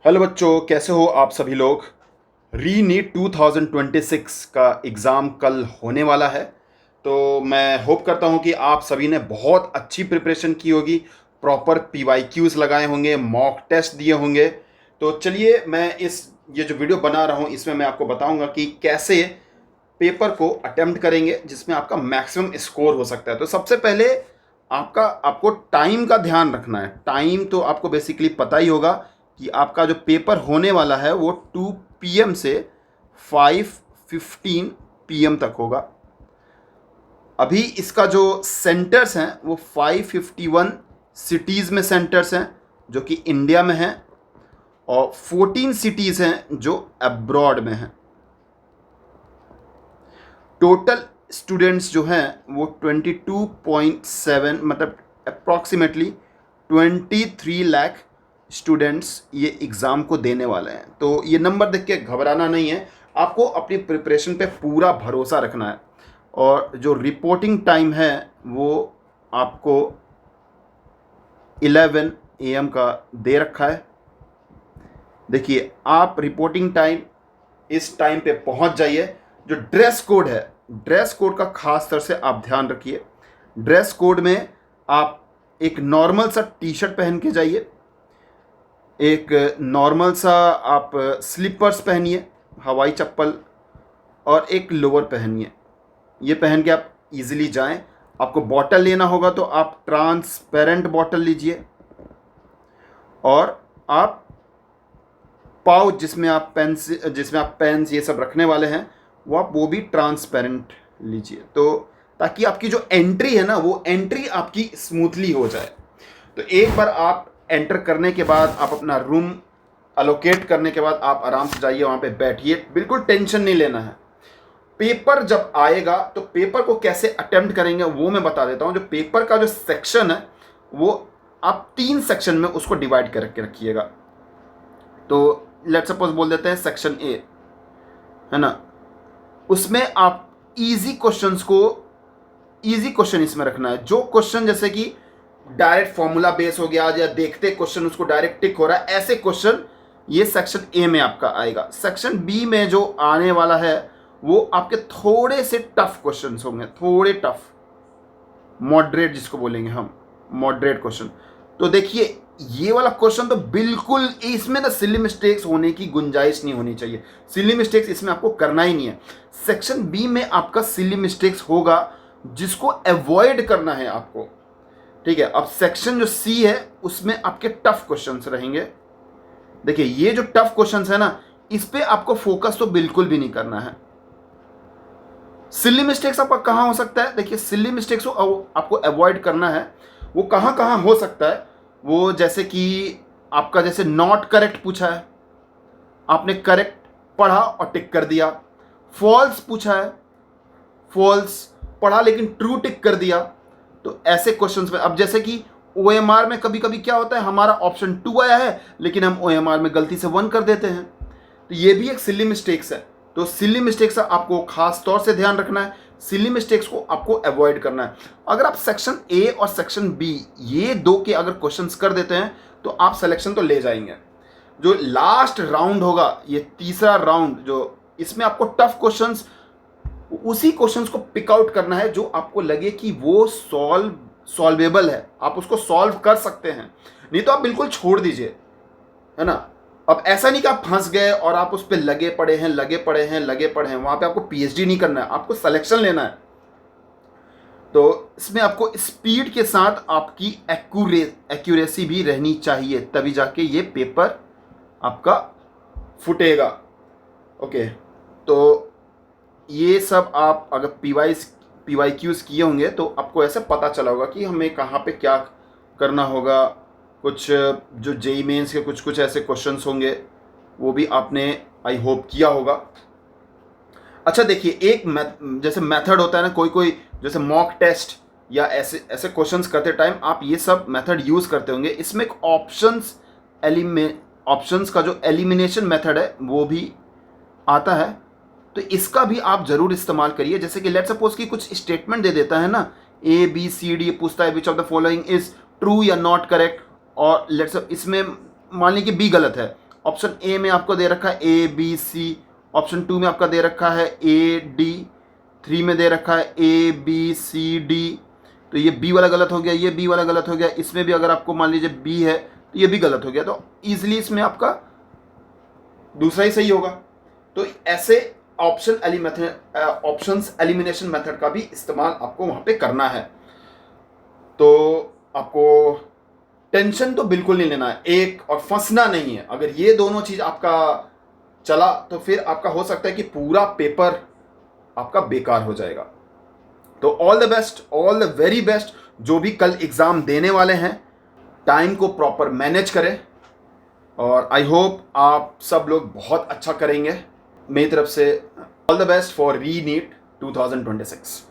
Hello बच्चों, कैसे हो आप सभी लोग। री नीट 2026 का एग्ज़ाम कल होने वाला है। तो मैं होप करता हूं कि आप सभी ने बहुत अच्छी प्रिपरेशन की होगी, प्रॉपर पीवाईक्यूज़ लगाए होंगे, मॉक टेस्ट दिए होंगे। तो चलिए, मैं ये जो वीडियो बना रहा हूं इसमें मैं आपको बताऊंगा कि कैसे पेपर को अटेम्प्ट करेंगे जिसमें आपका मैक्सिमम स्कोर हो सकता है। तो सबसे पहले आपको टाइम का ध्यान रखना है। टाइम तो आपको बेसिकली पता ही होगा कि आपका जो पेपर होने वाला है वो 2 PM से 5:15 PM तक होगा। अभी इसका जो सेंटर्स हैं वो 551 सिटीज़ में सेंटर्स हैं जो कि इंडिया में हैं, और 14 सिटीज़ हैं जो अब्रॉड में हैं। टोटल स्टूडेंट्स जो हैं वो 22.7, मतलब अप्रॉक्सीमेटली 23 लाख स्टूडेंट्स ये एग्ज़ाम को देने वाले हैं। तो ये नंबर देख के घबराना नहीं है, आपको अपनी प्रिपरेशन पे पूरा भरोसा रखना है। और जो रिपोर्टिंग टाइम है वो आपको 11 AM का दे रखा है। देखिए, आप रिपोर्टिंग टाइम इस टाइम पे पहुंच जाइए। जो ड्रेस कोड है, ड्रेस कोड का खास तरह से आप ध्यान रखिए। ड्रेस कोड में आप एक नॉर्मल सा टी शर्ट पहन के जाइए, एक नॉर्मल सा आप स्लीपर्स पहनिए, हवाई चप्पल, और एक लोअर पहनिए। ये पहन के आप इजीली जाएं। आपको बॉटल लेना होगा तो आप ट्रांसपेरेंट बॉटल लीजिए, और आप पाउच जिसमें आप पेन्स ये सब रखने वाले हैं वो भी ट्रांसपेरेंट लीजिए। तो ताकि आपकी जो एंट्री है ना, वो एंट्री आपकी स्मूथली हो जाए। तो एक बार आप एंटर करने के बाद, आप अपना रूम अलोकेट करने के बाद आप आराम से जाइए, वहाँ पे बैठिए, बिल्कुल टेंशन नहीं लेना है। पेपर जब आएगा तो पेपर को कैसे अटेम्प्ट करेंगे वो मैं बता देता हूँ। जो पेपर का जो सेक्शन है वो आप 3 सेक्शन में उसको डिवाइड करके रखिएगा। तो लेट्स सपोज बोल देते हैं सेक्शन ए, है ना। उसमें आप इजी क्वेश्चन इसमें रखना है। जो क्वेश्चन जैसे कि डायरेक्ट फॉर्मूला बेस हो गया, या देखते क्वेश्चन उसको डायरेक्ट टिक हो रहा है, ऐसे क्वेश्चन ये सेक्शन ए में आपका आएगा। सेक्शन बी में जो आने वाला है वो आपके थोड़े से टफ क्वेश्चंस होंगे, थोड़े टफ, मॉडरेट जिसको बोलेंगे हम, मॉडरेट क्वेश्चन। तो देखिए, ये वाला क्वेश्चन तो बिल्कुल इसमें ना सिली मिस्टेक्स होने की गुंजाइश नहीं होनी चाहिए। सिली मिस्टेक्स इसमें आपको करना ही नहीं है। सेक्शन बी में आपका सिली मिस्टेक्स होगा जिसको अवॉइड करना है आपको, ठीक है। अब सेक्शन जो सी है उसमें आपके टफ क्वेश्चंस रहेंगे। देखिए, ये जो टफ क्वेश्चंस है ना, इस पे आपको फोकस तो बिल्कुल भी नहीं करना है। सिली मिस्टेक्स आपका कहाँ हो सकता है, देखिए सिली मिस्टेक्स आपको अवॉइड करना है। वो कहाँ कहाँ हो सकता है, वो जैसे कि आपका जैसे नॉट करेक्ट पूछा है, आपने करेक्ट पढ़ा और टिक कर दिया। फॉल्स पूछा है, फॉल्स पढ़ा लेकिन ट्रू टिक कर दिया। तो ऐसे क्वेश्चंस में, अब जैसे कि OMR में कभी कभी क्या होता है, हमारा ऑप्शन 2 आया है लेकिन हम OMR में गलती से 1 कर देते हैं। तो ये भी एक सिली मिस्टेक्स है। तो सिली मिस्टेक्स आपको खास तौर से ध्यान रखना है, सिली मिस्टेक्स को आपको अवॉइड करना है। अगर आप सेक्शन ए और सेक्शन बी ये दो के अगर क्वेश्चंस कर देते हैं तो आप सिलेक्शन तो ले जाएंगे। जो लास्ट राउंड होगा, ये तीसरा राउंड, जो इसमें आपको टफ क्वेश्चंस, उसी क्वेश्चंस को पिक आउट करना है जो आपको लगे कि वो सॉल्वेबल है, आप उसको सॉल्व कर सकते हैं। नहीं तो आप बिल्कुल छोड़ दीजिए, है ना। अब ऐसा नहीं कि आप फंस गए और आप उस पर लगे पड़े हैं, वहां पे आपको PhD नहीं करना है, आपको सिलेक्शन लेना है। तो इसमें आपको स्पीड के साथ आपकी एक्यूरेसी भी रहनी चाहिए, तभी जाके ये पेपर आपका फुटेगा। ओके, तो ये सब आप अगर PYQs किए होंगे तो आपको ऐसे पता चला होगा कि हमें कहाँ पे क्या करना होगा। कुछ जो JEE मेंस के कुछ ऐसे क्वेश्चंस होंगे वो भी आपने आई होप किया होगा। अच्छा देखिए, एक जैसे मेथड होता है ना, कोई जैसे मॉक टेस्ट या ऐसे क्वेश्चंस करते टाइम आप ये सब मेथड यूज़ करते होंगे। इसमें एक ऑप्शंस का जो एलिमिनेशन मेथड है वो भी आता है। तो इसका भी आप ज़रूर इस्तेमाल करिए। जैसे कि लेट सपोज कि कुछ स्टेटमेंट दे देता है ना, ABCD पूछता है which of the following is true या नॉट करेक्ट, और लेट्स इसमें मान लीजिए कि B गलत है, ऑप्शन ए में आपको दे रखा है ए बी सी, ऑप्शन 2 में आपका दे रखा है ए डी, 3 में दे रखा है ए बी सी डी। तो ये बी वाला गलत हो गया, ये बी वाला गलत हो गया, इसमें भी अगर आपको मान लीजिए बी है तो ये भी गलत हो गया, तो ईजिली इसमें आपका दूसरा ही सही होगा। तो ऐसे ऑप्शंस एलिमिनेशन मेथड का भी इस्तेमाल आपको वहां पे करना है। तो आपको टेंशन तो बिल्कुल नहीं लेना है एक, और फंसना नहीं है। अगर ये दोनों चीज आपका चला तो फिर आपका हो सकता है कि पूरा पेपर आपका बेकार हो जाएगा। तो all the best, all the very best. जो भी कल एग्जाम देने वाले हैं, टाइम को प्रॉपर मैनेज करें, और आई होप आप सब लोग बहुत अच्छा करेंगे। मेरी तरफ से all the best for re NEET 2026।